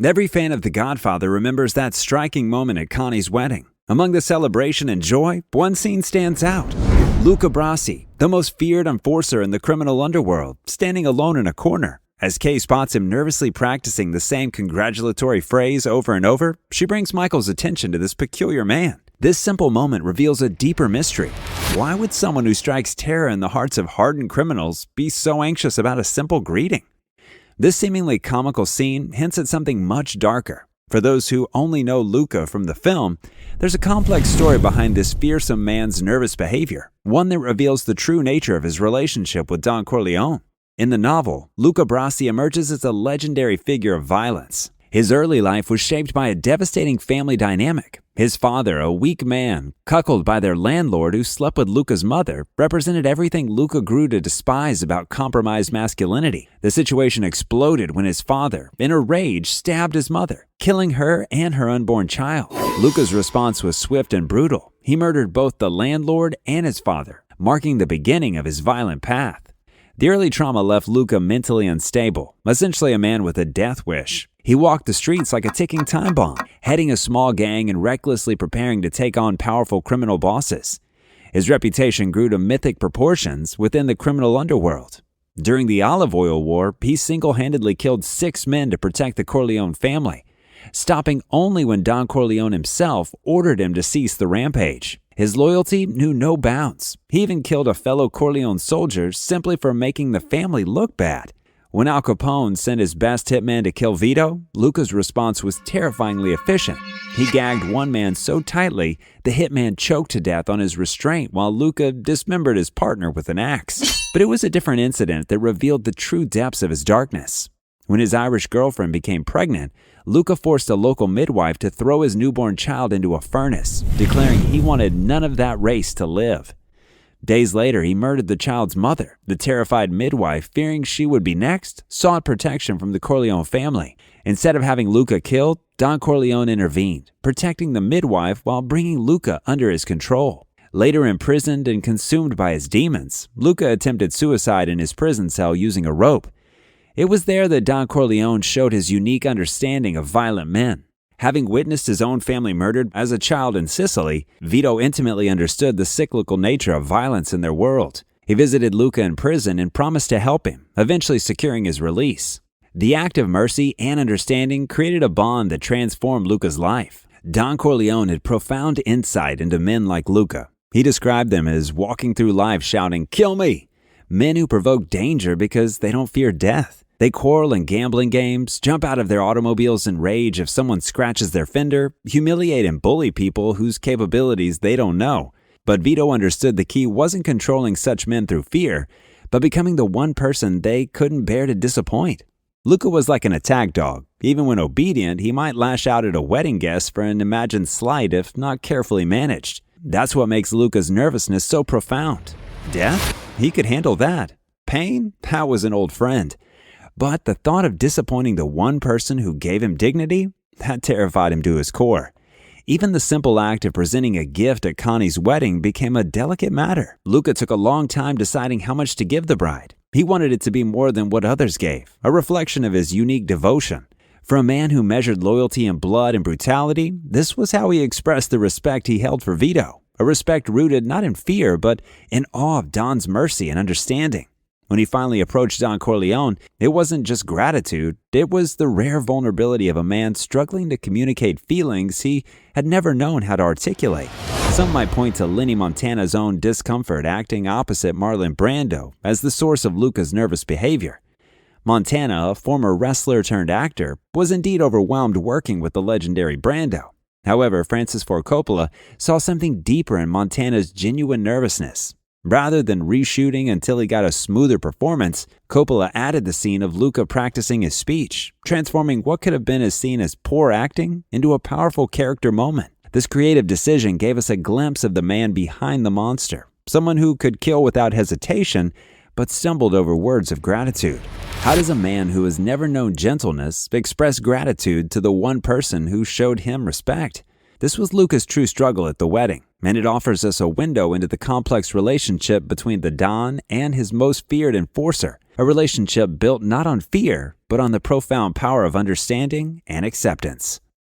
Every fan of The Godfather remembers that striking moment at Connie's wedding. Among the celebration and joy, one scene stands out. Luca Brasi, the most feared enforcer in the criminal underworld, standing alone in a corner. As Kay spots him nervously practicing the same congratulatory phrase over and over, she brings Michael's attention to this peculiar man. This simple moment reveals a deeper mystery. Why would someone who strikes terror in the hearts of hardened criminals be so anxious about a simple greeting? This seemingly comical scene hints at something much darker. For those who only know Luca from the film, there's a complex story behind this fearsome man's nervous behavior, one that reveals the true nature of his relationship with Don Corleone. In the novel, Luca Brasi emerges as a legendary figure of violence. His early life was shaped by a devastating family dynamic. His father, a weak man, cuckolded by their landlord who slept with Luca's mother, represented everything Luca grew to despise about compromised masculinity. The situation exploded when his father, in a rage, stabbed his mother, killing her and her unborn child. Luca's response was swift and brutal. He murdered both the landlord and his father, marking the beginning of his violent path. The early trauma left Luca mentally unstable, essentially a man with a death wish. He walked the streets like a ticking time bomb, heading a small gang and recklessly preparing to take on powerful criminal bosses. His reputation grew to mythic proportions within the criminal underworld. During the Olive Oil War, he single-handedly killed 6 men to protect the Corleone family, stopping only when Don Corleone himself ordered him to cease the rampage. His loyalty knew no bounds. He even killed a fellow Corleone soldier simply for making the family look bad. When Al Capone sent his best hitman to kill Vito, Luca's response was terrifyingly efficient. He gagged one man so tightly, the hitman choked to death on his restraint while Luca dismembered his partner with an axe. But it was a different incident that revealed the true depths of his darkness. When his Irish girlfriend became pregnant, Luca forced a local midwife to throw his newborn child into a furnace, declaring he wanted none of that race to live. Days later, he murdered the child's mother. The terrified midwife, fearing she would be next, sought protection from the Corleone family. Instead of having Luca killed, Don Corleone intervened, protecting the midwife while bringing Luca under his control. Later imprisoned and consumed by his demons, Luca attempted suicide in his prison cell using a rope. It was there that Don Corleone showed his unique understanding of violent men. Having witnessed his own family murdered as a child in Sicily, Vito intimately understood the cyclical nature of violence in their world. He visited Luca in prison and promised to help him, eventually securing his release. The act of mercy and understanding created a bond that transformed Luca's life. Don Corleone had profound insight into men like Luca. He described them as walking through life shouting, "Kill me!" Men who provoke danger because they don't fear death. They quarrel in gambling games, jump out of their automobiles in rage if someone scratches their fender, humiliate and bully people whose capabilities they don't know. But Vito understood the key wasn't controlling such men through fear, but becoming the one person they couldn't bear to disappoint. Luca was like an attack dog. Even when obedient, he might lash out at a wedding guest for an imagined slight if not carefully managed. That's what makes Luca's nervousness so profound. Death? He could handle that. Pain? That was an old friend. But the thought of disappointing the one person who gave him dignity, that terrified him to his core. Even the simple act of presenting a gift at Connie's wedding became a delicate matter. Luca took a long time deciding how much to give the bride. He wanted it to be more than what others gave, a reflection of his unique devotion. For a man who measured loyalty in blood and brutality, this was how he expressed the respect he held for Vito, a respect rooted not in fear, but in awe of Don's mercy and understanding. When he finally approached Don Corleone, it wasn't just gratitude, it was the rare vulnerability of a man struggling to communicate feelings he had never known how to articulate. Some might point to Lenny Montana's own discomfort acting opposite Marlon Brando as the source of Luca's nervous behavior. Montana, a former wrestler turned actor, was indeed overwhelmed working with the legendary Brando. However, Francis Ford Coppola saw something deeper in Montana's genuine nervousness. Rather than reshooting until he got a smoother performance, Coppola added the scene of Luca practicing his speech, transforming what could have been as seen as poor acting into a powerful character moment. This creative decision gave us a glimpse of the man behind the monster, someone who could kill without hesitation, but stumbled over words of gratitude. How does a man who has never known gentleness express gratitude to the one person who showed him respect? This was Luca's true struggle at the wedding, and it offers us a window into the complex relationship between the Don and his most feared enforcer, a relationship built not on fear, but on the profound power of understanding and acceptance.